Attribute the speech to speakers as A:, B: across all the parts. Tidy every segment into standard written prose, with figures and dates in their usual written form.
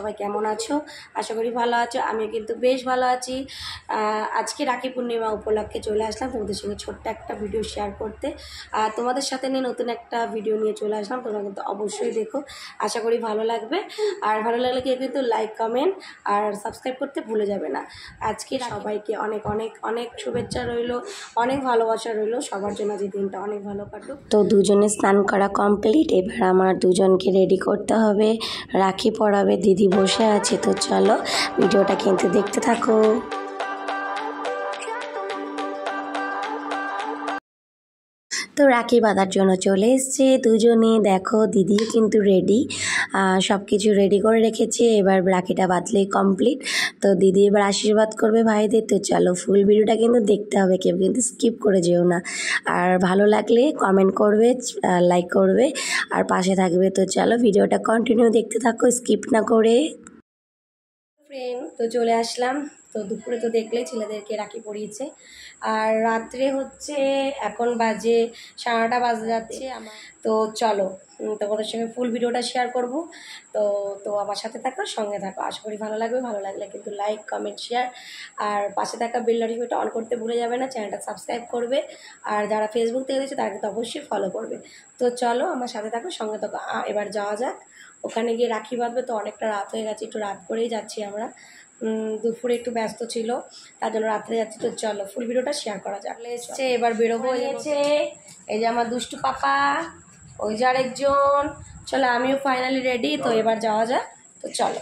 A: সবাই কেমন আছো? আশা করি ভালো আছো। আমিও কিন্তু বেশ ভালো আছি। আজকে রাখি পূর্ণিমা উপলক্ষে চলে আসলাম তোমাদের সঙ্গে ছোট্ট একটা ভিডিও শেয়ার করতে। আর তোমাদের সাথে নিয়ে নতুন একটা ভিডিও নিয়ে চলে আসলাম। তোমরা কিন্তু অবশ্যই দেখো, আশা করি ভালো লাগবে। আর ভালো লাগলে কেউ কিন্তু লাইক, কমেন্ট আর সাবস্ক্রাইব করতে ভুলে যাবে না। আজকে সবাইকে অনেক অনেক অনেক শুভেচ্ছা রইলো, অনেক ভালোবাসা রইলো সবার জন্য। যে দিনটা অনেক ভালো কাটুক। তো দুজনে স্নান করা কমপ্লিট, এবার আমার দুজনকে রেডি করতে হবে, রাখি পরাবে। দিদি বসে আছে, তো চলো ভিডিওটা কিন্তু দেখতে থাকো। তো রাখি বাঁধার জন্য চলে এসছে দুজনে। দেখো দিদিও কিন্তু রেডি, সব কিছু রেডি করে রেখেছে। এবার রাখিটা বাঁধলেই কমপ্লিট। তো দিদি এবার আশীর্বাদ করবে ভাইদের। তো চলো ফুল ভিডিওটা কিন্তু দেখতে হবে, কেউ কিন্তু স্কিপ করে যেও না। আর ভালো লাগলে কমেন্ট করবে, লাইক করবে আর পাশে থাকবে। তো চলো ভিডিওটা কন্টিনিউ দেখতে থাকো, স্কিপ না করে। ফ্রেন্ড, তো চলে আসলাম। তো দুপুরে তো দেখলেই ছেলেদেরকে রাখি পরিয়েছে। আর রাত্রে হচ্ছে এখন বাজে 9:30 বাজে যাচ্ছে আমার। তো চলো তোমাদের সঙ্গে ফুল ভিডিওটা শেয়ার করব। তো তো আমার সাথে থাকো, সঙ্গে থাকো, আশা করি ভালো লাগবে। ভালো লাগলে কিন্তু লাইক, কমেন্ট, শেয়ার আর পাশে থাকা বেল নোটিফিকেশনটা অন করতে ভুলে যাবে না। চ্যানেলটা সাবস্ক্রাইব করবে। আর যারা ফেসবুক থেকে দেখছে তারা কিন্তু অবশ্যই ফলো করবে। তো চলো আমার সাথে থাকো, সঙ্গে থাকো। এবার যাওয়া যাক, ওখানে গিয়ে রাখি বাঁধবে। তো অনেকটা রাত হয়ে গেছে, একটু রাত করেই যাচ্ছি আমরা। দুপুরে একটু ব্যস্ত ছিল, তার জন্য রাত্রে যাচ্ছি। তো চলো ফুল ভিডিওটা শেয়ার করা যাক। এসছে, এবার বেরোবো। এসেছে এই যে আমার দুষ্টু পাপা, ওই যে আরেকজন। চলো আমিও ফাইনালি রেডি। তো এবার যাওয়া যাক। তো চলো,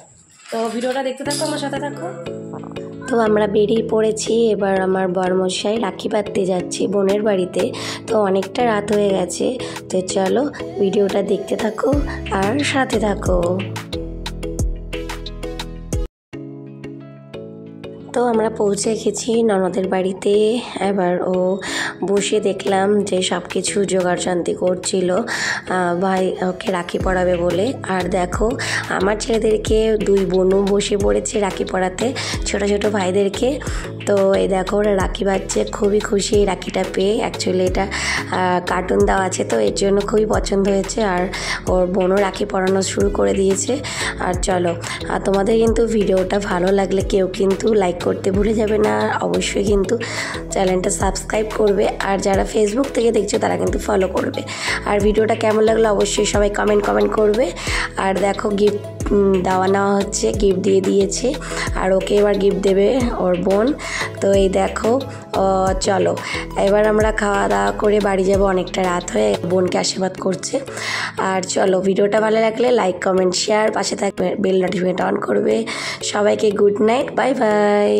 A: তো ভিডিওটা দেখতে থাকো, আমার সাথে থাকো। তো আমরা বেরিয়ে পড়েছি। এবার আমার বরমশাই রাখি বাঁধতে যাচ্ছি বোনের বাড়িতে। তো অনেকটা রাত হয়ে গেছে। তো চলো ভিডিওটা দেখতে থাকো আর সাথে থাকো। তো আমরা পৌঁছে গেছি ননদের বাড়িতে। এবার ও বসে দেখলাম যে সব কিছু জোগাড়যন্ত্র করছিল ভাই ওকে রাখি পরাবে বলে। আর দেখো আমার ছেলেদেরকে দুই বোনও বসে পড়েছে রাখি পরাতে ছোট ছোট ভাইদেরকে। তো এই দেখো ওরা রাখি বাঁধছে, খুবই খুশি এই রাখিটা পেয়ে। অ্যাকচুয়ালি এটা কার্টুন দেওয়া আছে, তো এর জন্য খুবই পছন্দ হয়েছে। আর ওর বোনও রাখি পরানো শুরু করে দিয়েছে। আর চলো, আর তোমাদের কিন্তু ভিডিওটা ভালো লাগলে কেউ কিন্তু লাইক করতে ভুলে যাবে না। অবশ্যই কিন্তু চ্যানেলটা সাবস্ক্রাইব করবে। আর যারা ফেসবুক থেকে দেখছো তারা কিন্তু ফলো করবে। আর ভিডিওটা কেমন লাগলো অবশ্যই সবাই কমেন্ট করবে। আর দেখো গিফট দেওয়া নেওয়া হচ্ছে, গিফট দিয়ে দিয়েছে। আর ওকে এবার গিফট দেবে ওর বোন। তো এই দেখো, চলো এবার আমরা খাওয়া দাওয়া করে বাড়ি যাব, অনেকটা রাত হয়ে। বোনকে আশীর্বাদ করছে। আর চলো ভিডিওটা ভালো লাগলে লাইক, কমেন্ট, শেয়ার, পাশে থাকবে বেল নোটিফিকেশন অন করবে। সবাইকে গুড নাইট, বাই বাই।